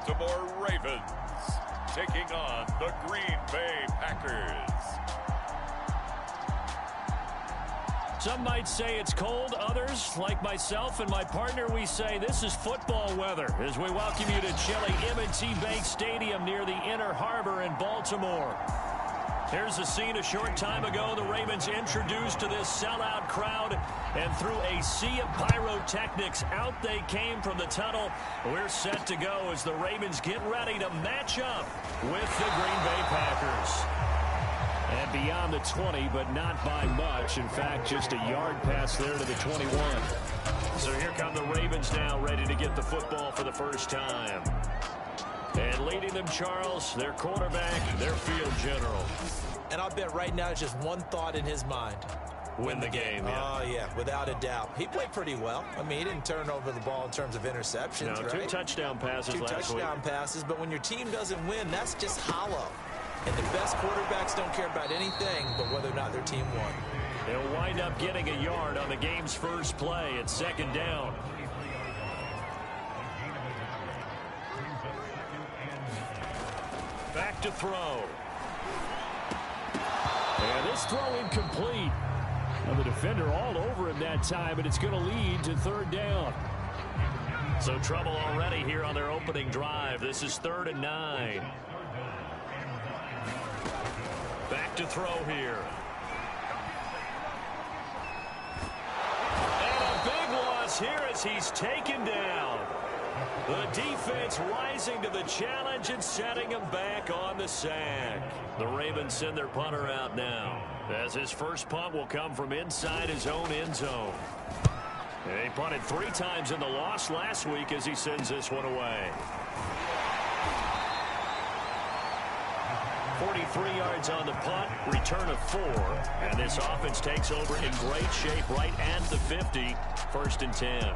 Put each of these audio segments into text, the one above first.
Baltimore Ravens taking on the Green Bay Packers. Some might say it's cold. Others, like myself and my partner, we say this is football weather as we welcome you to chilly M&T Bank Stadium near the Inner Harbor in Baltimore. Here's a scene a short time ago. The Ravens introduced to this sellout crowd, and through a sea of pyrotechnics, out they came from the tunnel. We're set to go as the Ravens get ready to match up with the Green Bay Packers. And beyond the 20, but not by much. In fact, just a yard pass there to the 21. So here come the Ravens now, ready to get the football for the first time. And leading them, Charles, their quarterback, their field general. And I'll bet right now it's just one thought in his mind. Win the game, yeah. Oh, yeah, without a doubt. He played pretty well. I mean, he didn't turn over the ball in terms of interceptions, no, right? 2 touchdown passes last week. 2 touchdown passes, but when your team doesn't win, that's just hollow. And the best quarterbacks don't care about anything but whether or not their team won. They'll wind up getting a yard on the game's first play. It's second down. Back to throw. And this throw incomplete. Now the defender all over him that time, and it's going to lead to third down. So trouble already here on their opening drive. This is 3rd and 9. Back to throw here. And a big loss here as he's taken down. The defense rising to the challenge and setting him back on the sack. The Ravens send their punter out now, as his first punt will come from inside his own end zone. And he punted 3 times in the loss last week as he sends this one away. 43 yards on the punt, return of 4, and this offense takes over in great shape right at the 50, 1st and 10.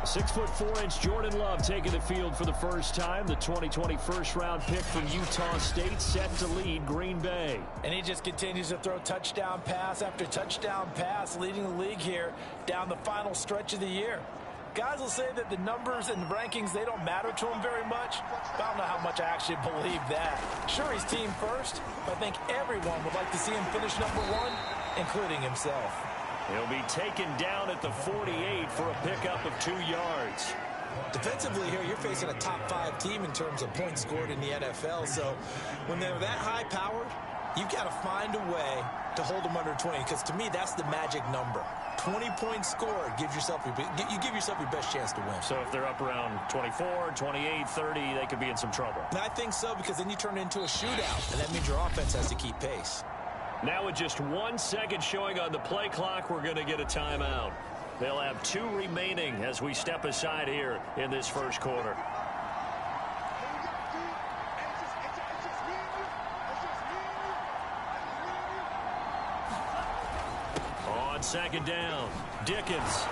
6'4" Jordan Love taking the field for the first time. The 2020 first-round pick from Utah State set to lead Green Bay. And he just continues to throw touchdown pass after touchdown pass, leading the league here down the final stretch of the year. Guys will say that the numbers and the rankings, they don't matter to him very much. But I don't know how much I actually believe that. Sure, he's team first, but I think everyone would like to see him finish #1, including himself. He'll be taken down at the 48 for a pickup of 2 yards. Defensively here, you're facing a top 5 team in terms of points scored in the NFL. So when they're that high-powered, you've got to find a way to hold them under 20, because to me, that's the magic number. 20 points scored, you give yourself your best chance to win. So if they're up around 24, 28, 30, they could be in some trouble. And I think so, because then you turn it into a shootout, and that means your offense has to keep pace. Now with just 1 second showing on the play clock, we're going to get a timeout. They'll have 2 remaining as we step aside here in this first quarter. On second down, Dickens.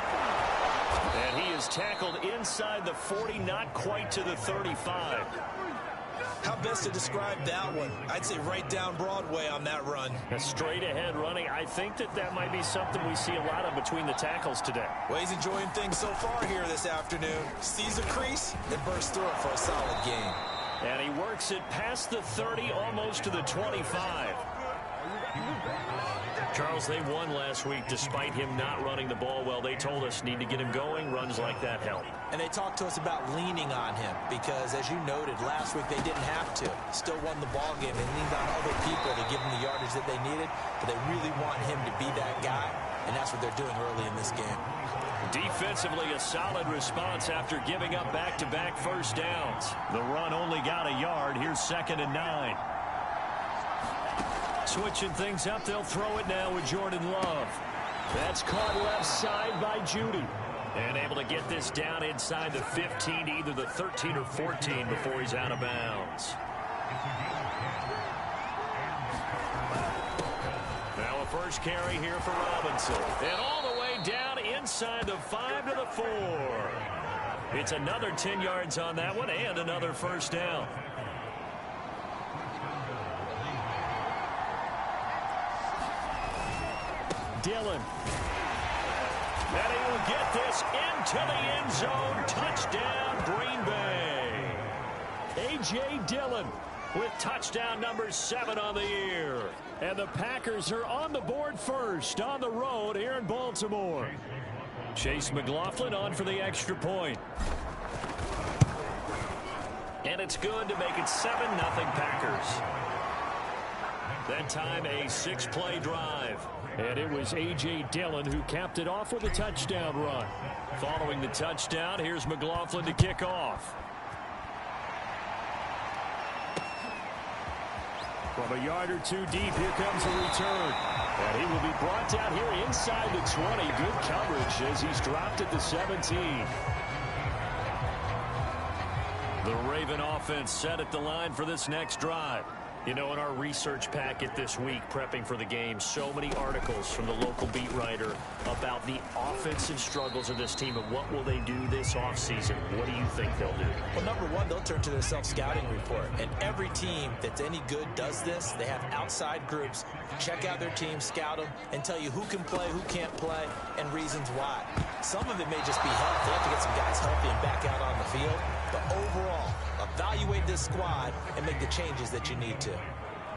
And he is tackled inside the 40, not quite to the 35. How best to describe that one? I'd say right down Broadway on that run. A straight ahead running. I think that might be something we see a lot of between the tackles today. Well, he's enjoying things so far here this afternoon. Sees a crease and bursts through it for a solid gain. And he works it past the 30, almost to the 25. Charles, they won last week despite him not running the ball well. They told us need to get him going. Runs like that help. And they talked to us about leaning on him because, as you noted, last week they didn't have to. Still won the ball game. They leaned on other people to give them the yardage that they needed, but they really want him to be that guy, and that's what they're doing early in this game. Defensively, a solid response after giving up back-to-back first downs. The run only got a yard. Here's 2nd and 9. Switching things up, they'll throw it now with Jordan Love. That's caught left side by Judy. And able to get this down inside the 15, either the 13 or 14 before he's out of bounds. Now a first carry here for Robinson. And all the way down inside the 5 to the 4. It's another 10 yards on that one and another first down. Dillon. And he will get this into the end zone. Touchdown, Green Bay. A.J. Dillon with touchdown number 7 on the year. And the Packers are on the board first on the road here in Baltimore. Chase McLaughlin on for the extra point. And it's good to make it 7-0 Packers. That time a 6-play drive. And it was A.J. Dillon who capped it off with a touchdown run. Following the touchdown, here's McLaughlin to kick off. From a yard or two deep, here comes the return. And he will be brought down here inside the 20. Good coverage as he's dropped at the 17. The Raven offense set at the line for this next drive. You know, in our research packet this week, prepping for the game, so many articles from the local beat writer about the offensive struggles of this team and what will they do this offseason. What do you think they'll do? Well, number one, they'll turn to their self-scouting report. And every team that's any good does this. They have outside groups. Check out their team, scout them, and tell you who can play, who can't play, and reasons why. Some of it may just be health. They have to get some guys healthy and back out on the field. But overall, evaluate this squad and make the changes that you need to.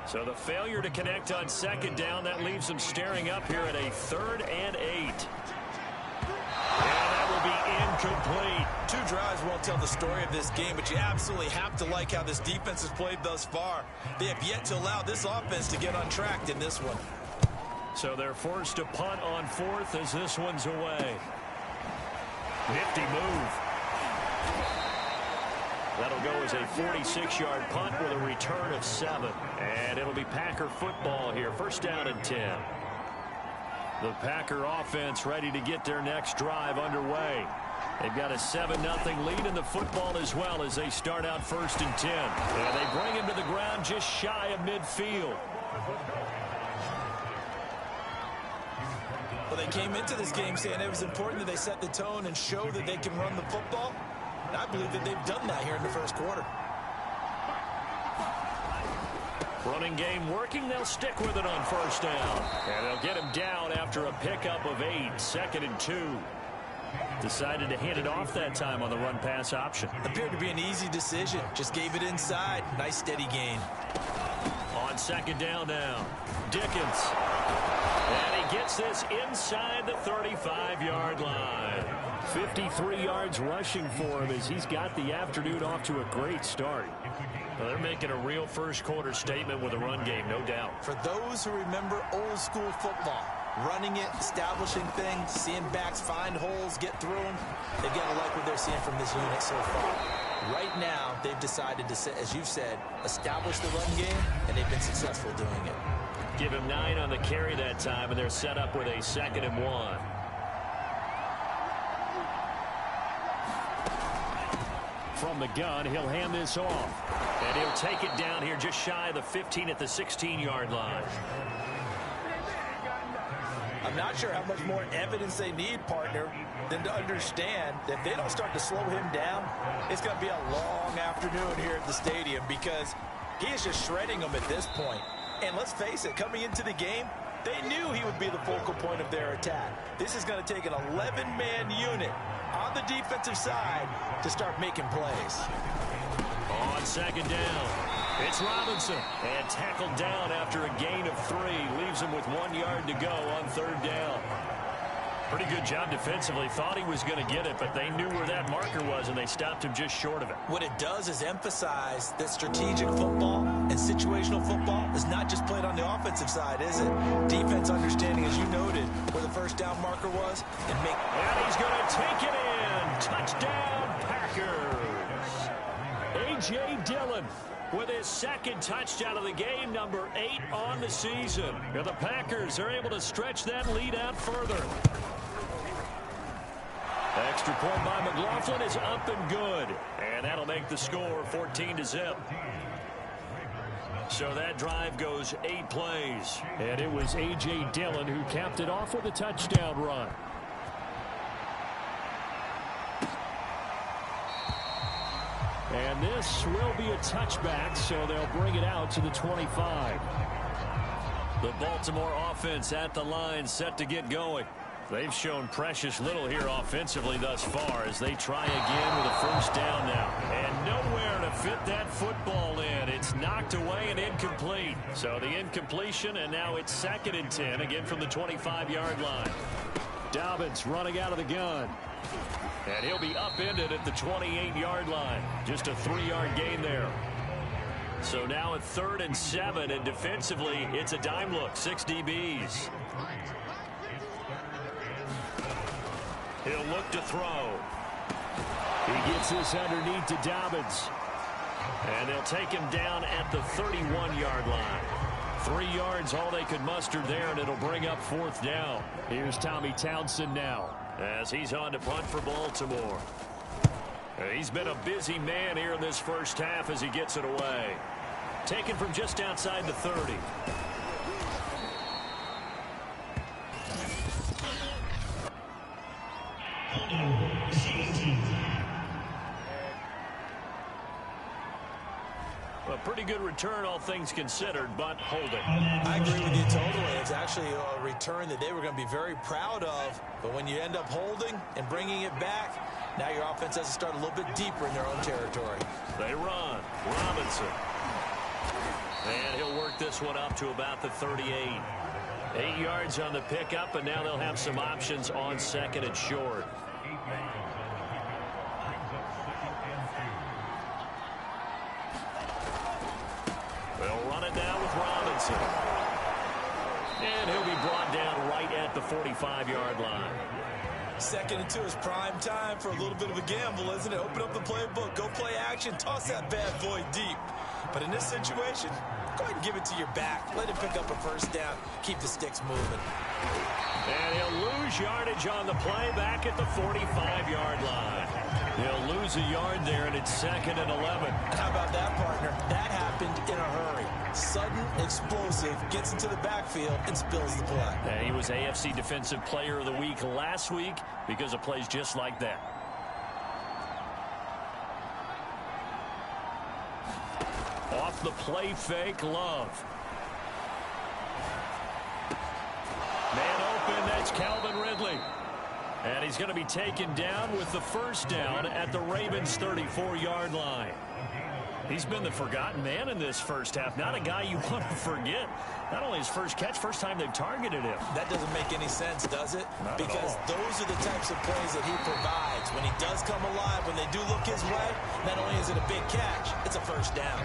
So the failure to connect on second down, that leaves them staring up here at a 3rd and 8. And that will be incomplete. 2 drives won't tell the story of this game, but you absolutely have to like how this defense has played thus far. They have yet to allow this offense to get untracked in this one. So they're forced to punt on 4th as this one's away. Nifty move. That'll go as a 46-yard punt with a return of 7. And it'll be Packer football here. 1st down and 10. The Packer offense ready to get their next drive underway. They've got a 7-0 lead in the football as well as they start out 1st and 10. And they bring him to the ground just shy of midfield. Well, they came into this game saying it was important that they set the tone and show that they can run the football. And I believe that they've done that here in the first quarter. Running game working. They'll stick with it on 1st down. And they'll get him down after a pickup of 8. 2nd and 2. Decided to hand it off that time on the run-pass option. Appeared to be an easy decision. Just gave it inside. Nice steady gain. On 2nd down now. Dickens. And he gets this inside the 35-yard line. 53 yards rushing for him as he's got the afternoon off to a great start. Well, they're making a real first-quarter statement with a run game, no doubt. For those who remember old-school football, running it, establishing things, seeing backs find holes, get through them, they've got to like what they're seeing from this unit so far. Right now, they've decided to, as you've said, establish the run game, and they've been successful doing it. Give him 9 on the carry that time, and they're set up with a 2nd and 1. From the gun, he'll hand this off. And he'll take it down here just shy of the 15 at the 16-yard line. I'm not sure how much more evidence they need, partner, than to understand that if they don't start to slow him down, it's going to be a long afternoon here at the stadium because he is just shredding them at this point. And let's face it, coming into the game, they knew he would be the focal point of their attack. This is going to take an 11-man unit on the defensive side to start making plays. On 2nd down, it's Robinson. And tackled down after a gain of 3. Leaves him with 1 yard to go on 3rd down. Pretty good job defensively. Thought he was going to get it, but they knew where that marker was, and they stopped him just short of it. What it does is emphasize that strategic football and situational football is not just played on the offensive side, is it? Defense understanding, as you noted, where the 1st down marker was. And he's going to take it in. Touchdown, Packers. A.J. Dillon with his 2nd touchdown of the game, number 8 on the season. And the Packers are able to stretch that lead out further. Extra point by McLaughlin is up and good. And that'll make the score 14-0. So that drive goes 8 plays. And it was A.J. Dillon who capped it off with a touchdown run. And this will be a touchback, so they'll bring it out to the 25. The Baltimore offense at the line, set to get going. They've shown precious little here offensively thus far as they try again with a first down now. And nowhere to fit that football in. It's knocked away and incomplete. So the incompletion, and now it's 2nd and 10, again from the 25-yard line. Dobbins running out of the gun. And he'll be upended at the 28-yard line. Just a 3-yard gain there. So now at 3rd and 7, and defensively, it's a dime look, 6 DBs. He'll look to throw. He gets this underneath to Dobbins. And they'll take him down at the 31-yard line. 3 yards, all they could muster there, and it'll bring up 4th down. Here's Tommy Townsend now as he's on to punt for Baltimore. He's been a busy man here in this first half as he gets it away. Taken from just outside the 30. A pretty good return, all things considered, but holding. I agree with you totally. It's actually a return that they were going to be very proud of. But when you end up holding and bringing it back, now your offense has to start a little bit deeper in their own territory. They run. Robinson. And he'll work this one up to about the 38. 8 yards on the pickup, and now they'll have some options on 2nd and short. They'll run it now with Robinson. And he'll be brought down right at the 45-yard line. 2nd and 2 is prime time for a little bit of a gamble, isn't it? Open up the playbook, go play action, toss that bad boy deep. But in this situation, go ahead and give it to your back. Let him pick up a first down. Keep the sticks moving. And he'll lose yardage on the play back at the 45-yard line. He'll lose a yard there, and it's 2nd and 11. How about that, partner? That happened in a hurry. Sudden, explosive, gets into the backfield and spills the play. And he was AFC Defensive Player of the Week last week because of plays just like that. Off the play fake, Love. Man open, that's Calvin Ridley. And he's going to be taken down with the first down at the Ravens' 34-yard line. He's been the forgotten man in this first half. Not a guy you want to forget. Not only his first catch, first time they've targeted him. That doesn't make any sense, does it? Not because those are the types of plays that he provides. When he does come alive, when they do look his way, not only is it a big catch, it's a first down.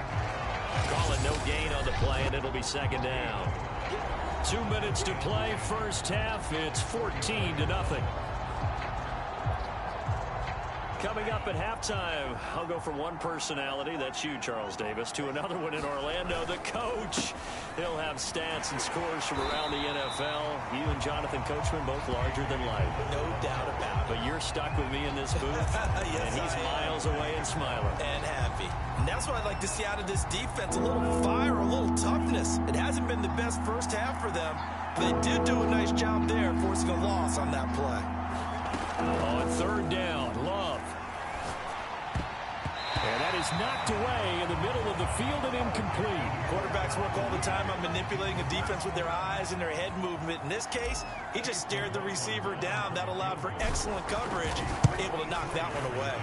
Call it no gain on the play, and it'll be 2nd down. 2 minutes to play, first half. It's 14-0. Coming up at halftime, I'll go from one personality, that's you, Charles Davis, to another one in Orlando, the coach. He'll have stats and scores from around the NFL. You and Jonathan Coachman, both larger than life. No doubt about it. But you're stuck with me in this booth, yes, and he's miles away and smiling. And happy. And that's what I'd like to see out of this defense, a little fire, a little toughness. It hasn't been the best first half for them, but they did do a nice job there, forcing a loss on that play. On 3rd down, Love. And that is knocked away in the middle of the field and incomplete. Quarterbacks work all the time on manipulating a defense with their eyes and their head movement. In this case, he just stared the receiver down. That allowed for excellent coverage, able to knock that one away.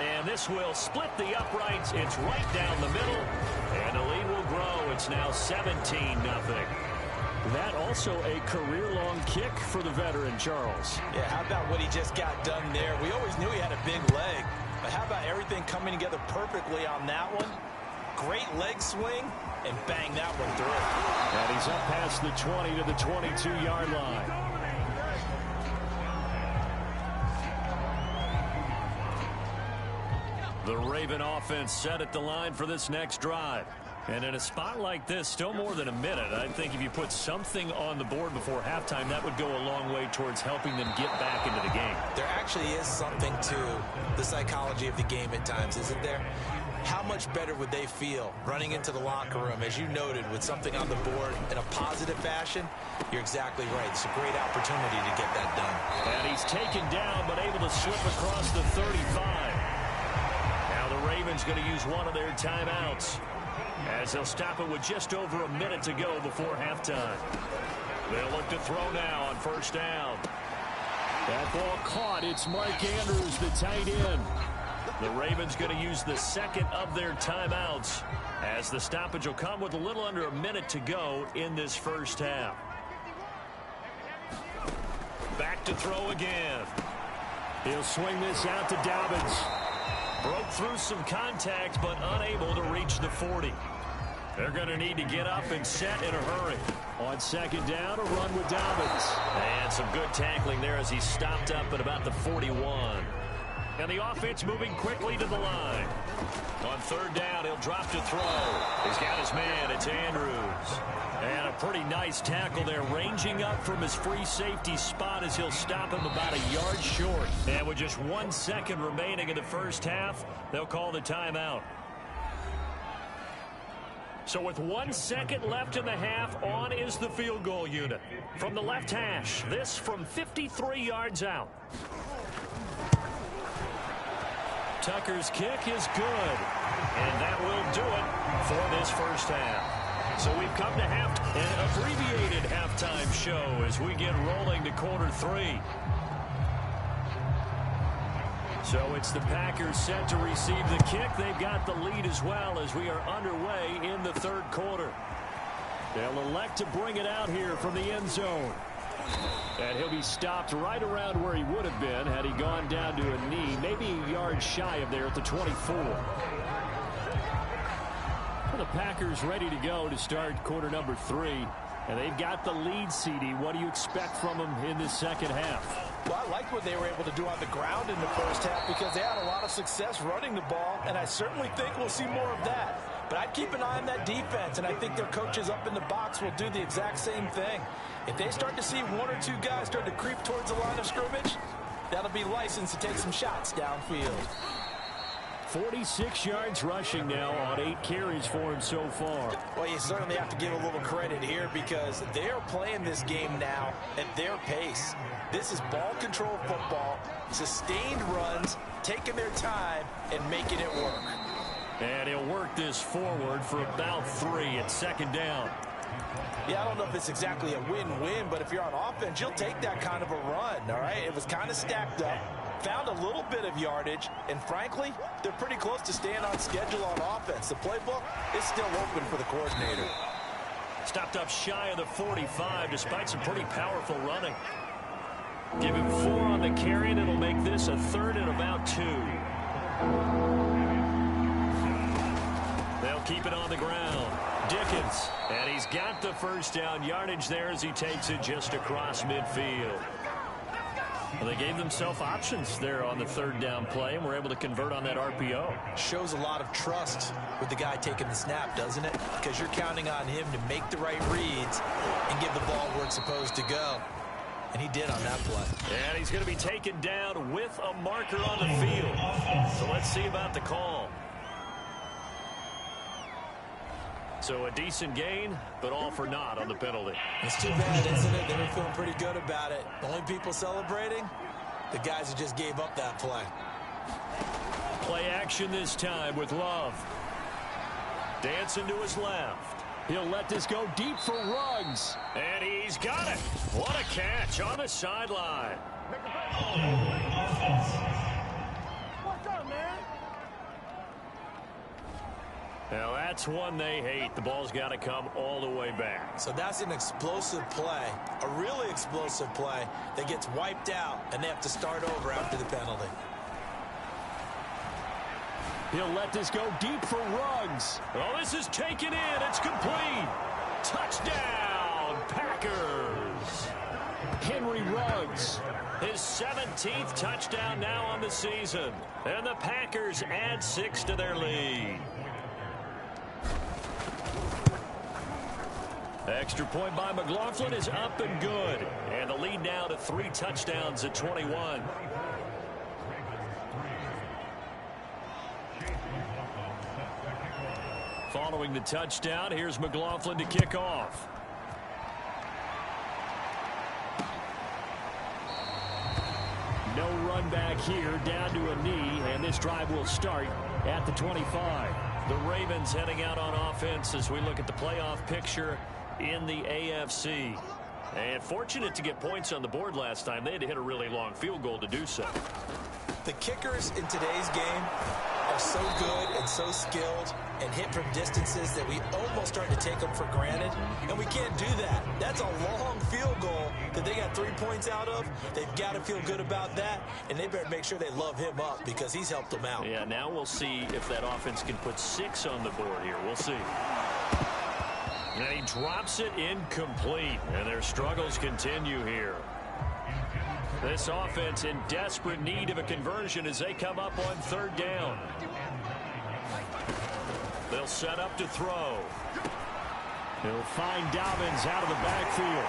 And this will split the uprights. It's right down the middle, and the lead will grow. It's now 17-0. That also a career-long kick for the veteran, Charles. Yeah, how about what he just got done there? We always knew he had a big leg, but how about everything coming together perfectly on that one? Great leg swing, and bang that one through. And he's up past the 20 to the 22-yard line. The Raven offense set at the line for this next drive. And in a spot like this, still more than a minute, I think if you put something on the board before halftime, that would go a long way towards helping them get back into the game. There actually is something to the psychology of the game at times, isn't there? How much better would they feel running into the locker room, as you noted, with something on the board in a positive fashion? You're exactly right. It's a great opportunity to get that done. And he's taken down, but able to slip across the 35. Now the Ravens going to use one of their timeouts, as they'll stop it with just over a minute to go before halftime. They'll look to throw now on first down. That ball caught. It's Mark Andrews, the tight end. The Ravens going to use the second of their timeouts as the stoppage will come with a little under a minute to go in this first half. Back to throw again. He'll swing this out to Dobbins. Broke through some contact, but unable to reach the 40. They're going to need to get up and set in a hurry. On second down, a run with Dobbins. And some good tackling there as he stopped up at about the 41. And the offense moving quickly to the line. On third down, he'll drop to throw. He's got his man. It's Andrews. And a pretty nice tackle there, ranging up from his free safety spot as he'll stop him about a yard short. And with just 1 second remaining in the first half, they'll call the timeout. So with 1 second left in the half, on is the field goal unit. From the left hash, this from 53 yards out. Tucker's kick is good. And that will do it for this first half. So we've come to an abbreviated halftime show as we get rolling to quarter 3. So it's the Packers set to receive the kick. They've got the lead as well as we are underway in the third quarter. They'll elect to bring it out here from the end zone. And he'll be stopped right around where he would have been had he gone down to a knee, maybe a yard shy of there at the 24. Well, the Packers ready to go to start quarter number 3. And they've got the lead, CD. What do you expect from them in this second half? Well, I like what they were able to do on the ground in the first half because they had a lot of success running the ball, and I certainly think we'll see more of that. But I'd keep an eye on that defense, and I think their coaches up in the box will do the exact same thing. If they start to see 1 or 2 guys start to creep towards the line of scrimmage, that'll be licensed to take some shots downfield. 46 yards rushing now on 8 carries for him so far. Well, you certainly have to give a little credit here because they're playing this game now at their pace. This is ball control football, sustained runs, taking their time, and making it work. And he'll work this forward for about 3 at second down. Yeah, I don't know if it's exactly a win-win, but if you're on offense, you'll take that kind of a run, all right? It was kind of stacked up. Found a little bit of yardage, and frankly, they're pretty close to staying on schedule on offense. The playbook is still open for the coordinator. Stopped up shy of the 45 despite some pretty powerful running. Give him 4 on the carry, and it'll make this a third and about 2. They'll keep it on the ground. Dickens, and he's got the first down yardage there as he takes it just across midfield. Well, they gave themselves options there on the third down play and were able to convert on that RPO. Shows a lot of trust with the guy taking the snap, doesn't it? Because you're counting on him to make the right reads and give the ball where it's supposed to go. And he did on that play. And he's going to be taken down with a marker on the field. So let's see about the call. So a decent gain, but all for naught on the penalty. It's too bad, isn't it? They were feeling pretty good about it. The only people celebrating, the guys who just gave up that play. Play action this time with Love. Dancing to his left. He'll let this go deep for Ruggs. And he's got it. What a catch on the sideline. What's up, man? Now that's one they hate. The ball's got to come all the way back. So that's an explosive play, a really explosive play that gets wiped out, and they have to start over after the penalty. He'll let this go deep for Ruggs. Oh, this is taken in. It's complete. Touchdown, Packers. Henry Ruggs, his 17th touchdown now on the season. And the Packers add 6 to their lead. Extra point by McLaughlin is up and good. And the lead now to 3 touchdowns at 21. Following the touchdown, here's McLaughlin to kick off. No run back here, down to a knee, and this drive will start at the 25. The Ravens heading out on offense as we look at the playoff picture in the AFC. And fortunate to get points on the board last time. They had to hit a really long field goal to do so. The kickers in today's game are so good and so skilled and hit from distances that we almost start to take them for granted. And we can't do that. That's a long field goal that they got 3 points out of. They've got to feel good about that, and they better make sure they love him up because he's helped them out. Yeah, now we'll see if that offense can put 6 on the board here. We'll see. And he drops it incomplete, and their struggles continue here. This offense in desperate need of a conversion as they come up on 3rd down. They'll set up to throw. He'll find Dobbins out of the backfield.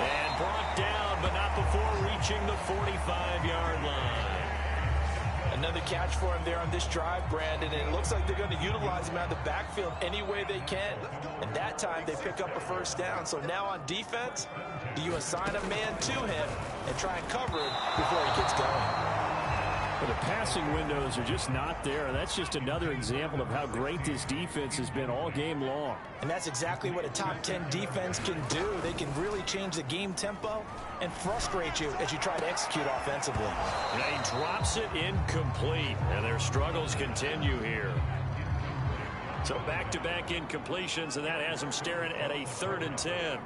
And brought down, but not before reaching the 45-yard line. Another catch for him there on this drive, Brandon, and it looks like they're going to utilize him out of the backfield any way they can. And that time they pick up a 1st down. So now on defense, do you assign a man to him and try and cover it before he gets going? But the passing windows are just not there. And that's just another example of how great this defense has been all game long. And that's exactly what a top 10 defense can do. They can really change the game tempo and frustrate you as you try to execute offensively. And he drops it incomplete, and their struggles continue here. So back-to-back incompletions, and that has them staring at a 3rd and 10.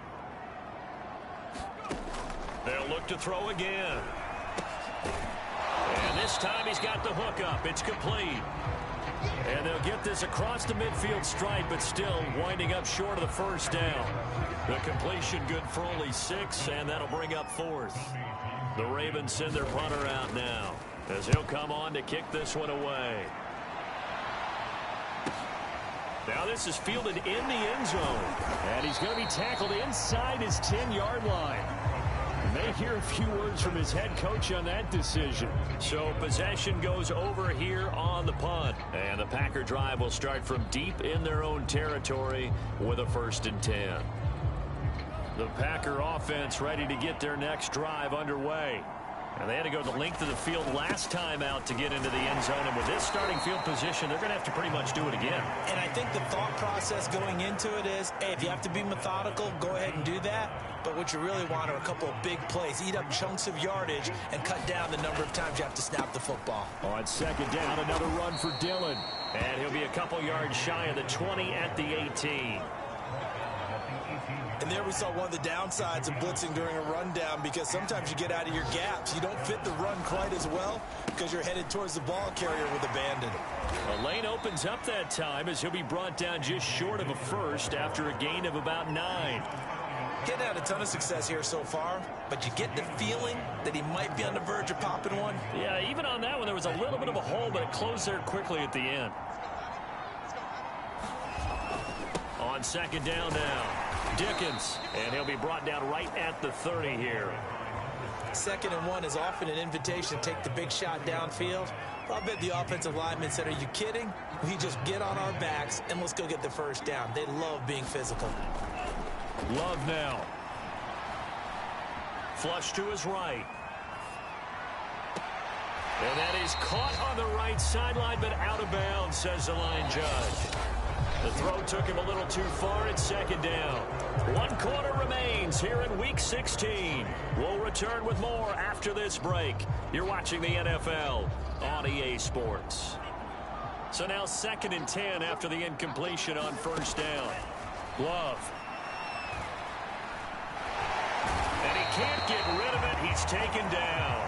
They'll look to throw again. And this time he's got the hook up. It's complete. And they'll get this across the midfield stripe, but still winding up short of the 1st down. The completion good for only 6, and that'll bring up 4th. The Ravens send their punter out now as he'll come on to kick this one away. Now this is fielded in the end zone. And he's going to be tackled inside his 10-yard line. May hear a few words from his head coach on that decision. So possession goes over here on the punt. And the Packer drive will start from deep in their own territory with a 1st and 10. The Packer offense ready to get their next drive underway. And they had to go the length of the field last time out to get into the end zone. And with this starting field position, they're going to have to pretty much do it again. And I think the thought process going into it is, hey, if you have to be methodical, go ahead and do that. But what you really want are a couple of big plays. Eat up chunks of yardage and cut down the number of times you have to snap the football. On 2nd down, another run for Dillon. And he'll be a couple yards shy of the 20 at the 18. And there we saw one of the downsides of blitzing during a rundown, because sometimes you get out of your gaps. You don't fit the run quite as well because you're headed towards the ball carrier with abandon. The lane opens up that time as he'll be brought down just short of a 1st after a gain of about 9. Getting had a ton of success here so far, but you get the feeling that he might be on the verge of popping one. Yeah, even on that one, there was a little bit of a hole, but it closed there quickly at the end. On 2nd down now, Dickens, and he'll be brought down right at the 30 here. 2nd and 1 is often an invitation to take the big shot downfield. Well, I bet the offensive lineman said, are you kidding? We just get on our backs and let's go get the 1st down. They love being physical. Love now. Flush to his right. And that is caught on the right sideline, but out of bounds, says the line judge. The throw took him a little too far at 2nd down. 1 quarter remains here in Week 16. We'll return with more after this break. You're watching the NFL on EA Sports. So now 2nd and 10 after the incompletion on 1st down. Love. And he can't get rid of it. He's taken down.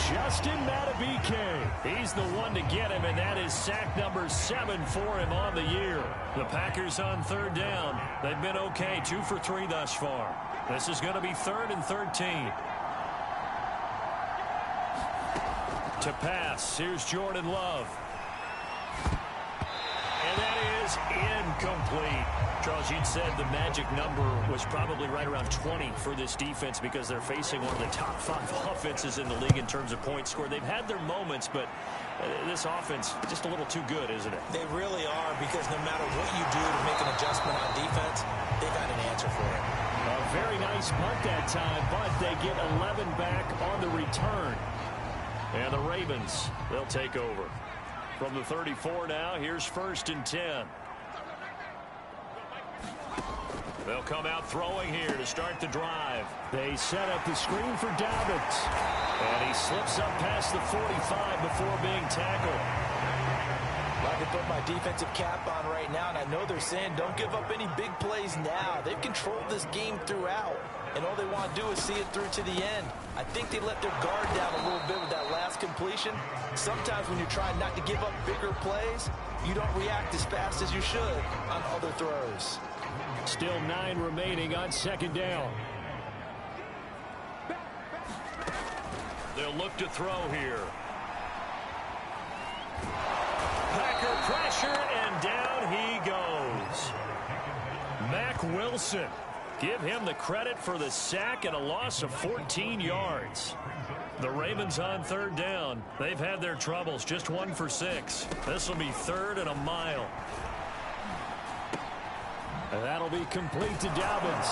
Justin Madubuike. He's the one to get him, and that is sack number 7 for him on the year. The Packers on 3rd down. They've been okay, 2 for 3 thus far. This is going to be 3rd and 13. To pass, here's Jordan Love. And that is incomplete. Charles, you'd said the magic number was probably right around 20 for this defense because they're facing one of the top 5 offenses in the league in terms of points scored. They've had their moments, but this offense just a little too good, isn't it? They really are, because no matter what you do to make an adjustment on defense, they've got an answer for it. A very nice punt that time, but they get 11 back on the return. And the Ravens, they'll take over. From the 34 now, here's 1st and 10. They'll come out throwing here to start the drive. They set up the screen for Dobbins. And he slips up past the 45 before being tackled. I can put my defensive cap on right now, and I know they're saying don't give up any big plays now. They've controlled this game throughout, and all they want to do is see it through to the end. I think they let their guard down a little bit with that last completion. Sometimes when you're trying not to give up bigger plays, you don't react as fast as you should on other throws. Still 9 remaining on second down. They'll look to throw here. Packer pressure, and down he goes. Mack Wilson. Give him the credit for the sack and a loss of 14 yards. The Ravens on third down. They've had their troubles, just 1 for 6. This will be 3rd and a mile. And that'll be complete to Dobbins.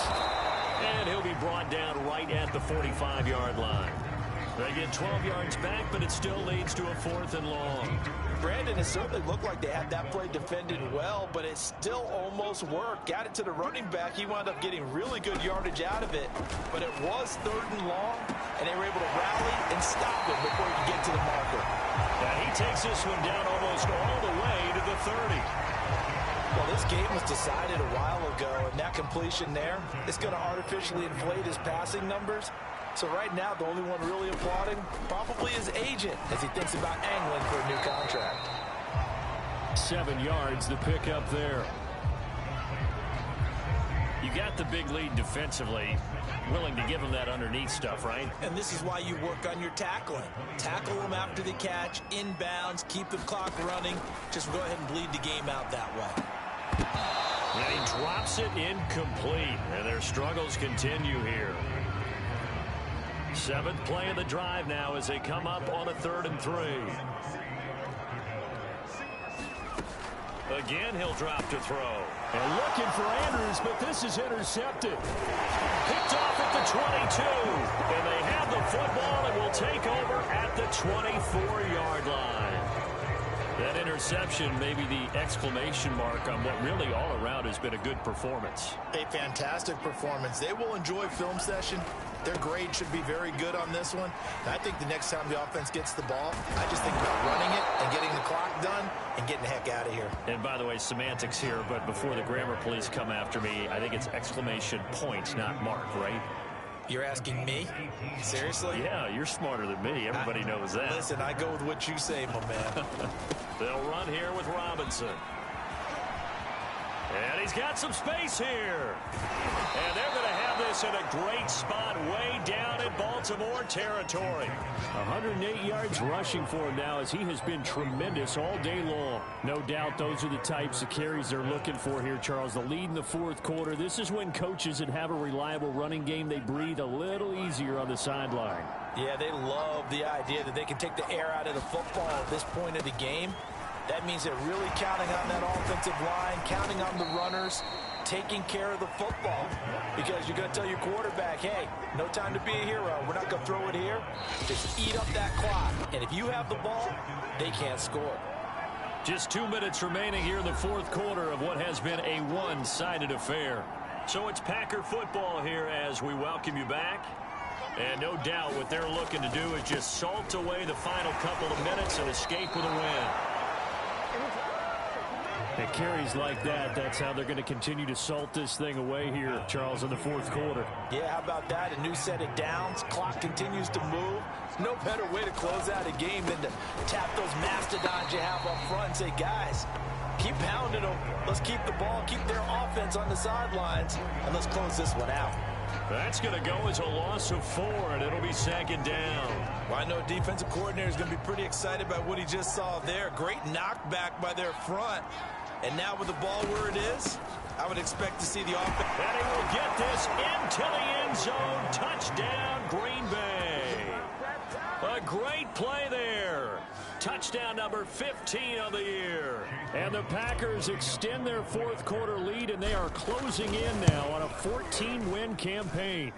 And he'll be brought down right at the 45-yard line. They get 12 yards back, but it still leads to a 4th and long. Brandon, it certainly looked like they had that play defended well, but it still almost worked. Got it to the running back. He wound up getting really good yardage out of it, but it was 3rd and long, and they were able to rally and stop him before he could get to the marker. Now he takes this one down almost all the way to the 30. Well, this game was decided a while ago, and that completion there is going to artificially inflate his passing numbers. So right now, the only one really applauding probably his agent as he thinks about angling for a new contract. 7 yards, the pickup there. You got the big lead defensively. Willing to give him that underneath stuff, right? And this is why you work on your tackling. Tackle them after the catch, inbounds, keep the clock running. Just go ahead and bleed the game out that way. And he drops it incomplete. And their struggles continue here. 7th play of the drive now as they come up on a 3rd and 3. Again, he'll drop to throw. And looking for Andrews, but this is intercepted. Picked off at the 22. And they have the football and will take over at the 24-yard line. That interception may be the exclamation mark on what really all around has been a good performance. A fantastic performance. They will enjoy film session. Their grade should be very good on this one. And I think the next time the offense gets the ball, I just think about running it and getting the clock done and getting the heck out of here. And by the way, semantics here, but before the grammar police come after me, I think it's exclamation point, not mark, right? You're asking me? Seriously? Yeah, you're smarter than me. Everybody knows that. Listen, I go with what you say, my man. They'll run here with Robinson. And he's got some space here. And they're going to have this in a great spot way down in Baltimore territory. 108 yards rushing for him now as he has been tremendous all day long. No doubt those are the types of carries they're looking for here, Charles. The lead in the 4th quarter. This is when coaches that have a reliable running game, they breathe a little easier on the sideline. Yeah, they love the idea that they can take the air out of the football at this point of the game. That means they're really counting on that offensive line, counting on the runners, taking care of the football. Because you're going to tell your quarterback, hey, no time to be a hero. We're not going to throw it here. Just eat up that clock. And if you have the ball, they can't score. Just 2 minutes remaining here in the 4th quarter of what has been a one-sided affair. So it's Packer football here as we welcome you back. And no doubt what they're looking to do is just salt away the final couple of minutes and escape with a win. At carries like that, that's how they're going to continue to salt this thing away here, Charles, in the 4th quarter. Yeah, how about that? A new set of downs. Clock continues to move. No better way to close out a game than to tap those mastodons you have up front and say, guys, keep pounding them. Let's keep the ball, keep their offense on the sidelines, and let's close this one out. That's going to go as a loss of 4, and it'll be 2nd down. Well, I know defensive coordinator is going to be pretty excited about what he just saw there. Great knockback by their front. And now with the ball where it is, I would expect to see the offense. And he will get this into the end zone. Touchdown, Green Bay. A great play there. Touchdown number 15 of the year. And the Packers extend their 4th quarter lead, and they are closing in now on a 14-win campaign.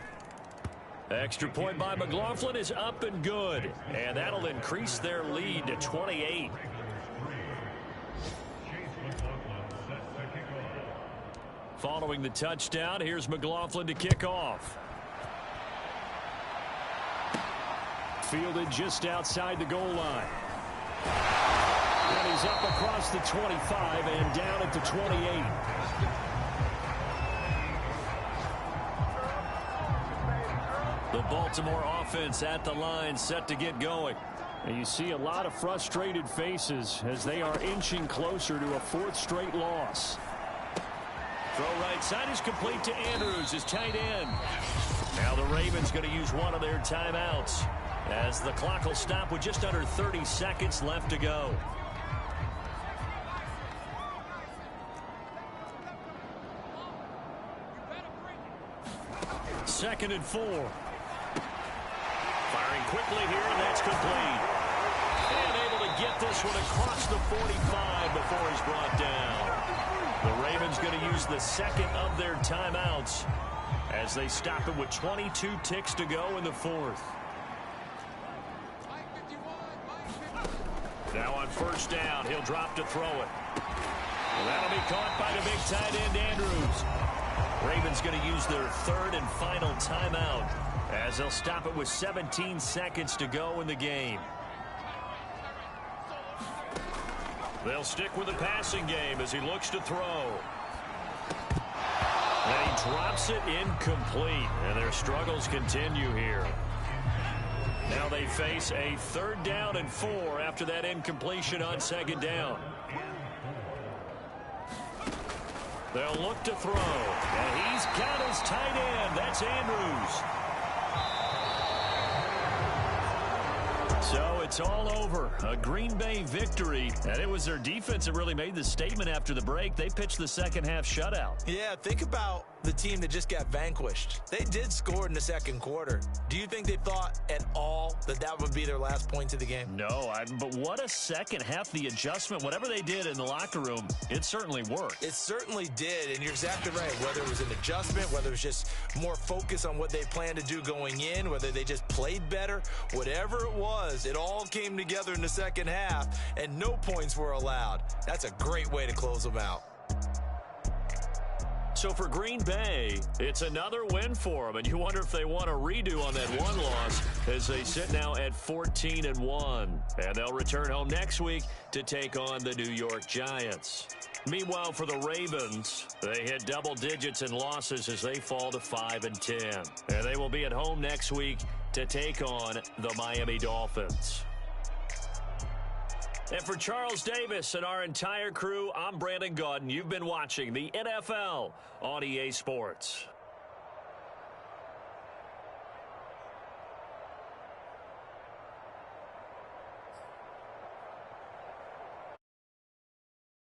Extra point by McLaughlin is up and good. And that'll increase their lead to 28. Following the touchdown, here's McLaughlin to kick off. Fielded just outside the goal line. And he's up across the 25 and down at the 28. The Baltimore offense at the line, set to get going. And you see a lot of frustrated faces as they are inching closer to a fourth straight loss. Throw right side is complete to Andrews, his tight end. Now the Ravens going to use one of their timeouts as the clock will stop with just under 30 seconds left to go. Second and 4. Firing quickly here, and that's complete. And able to get this one across the 45 before he's brought down. The Ravens going to use the second of their timeouts as they stop it with 22 ticks to go in the fourth. Now on first down, he'll drop to throw it. That'll be caught by the big tight end, Andrews. Ravens going to use their third and final timeout as they'll stop it with 17 seconds to go in the game. They'll stick with the passing game as he looks to throw. And he drops it incomplete, and their struggles continue here. Now they face a 3rd down and 4 after that incompletion on 2nd down. They'll look to throw, and he's got his tight end. That's Andrews. So it's all over. A Green Bay victory, and it was their defense that really made the statement after the break. They pitched the second half shutout. Yeah, think about the team that just got vanquished. They did score in the second quarter. Do you think they thought at all that that would be their last point of the game? No, but what a second half. The adjustment, whatever they did in the locker room, it certainly worked. It certainly did, and you're exactly right. Whether it was an adjustment, whether it was just more focus on what they planned to do going in, whether they just played better, whatever it was, it all came together in the second half, and no points were allowed. That's a great way to close them out. So for Green Bay, it's another win for them, and you wonder if they want a redo on that one loss as they sit now at 14-1. And they'll return home next week to take on the New York Giants. Meanwhile, for the Ravens, they hit double digits in losses as they fall to 5-10. And they will be at home next week to take on the Miami Dolphins. And for Charles Davis and our entire crew, I'm Brandon Gaudin. You've been watching the NFL on EA Sports.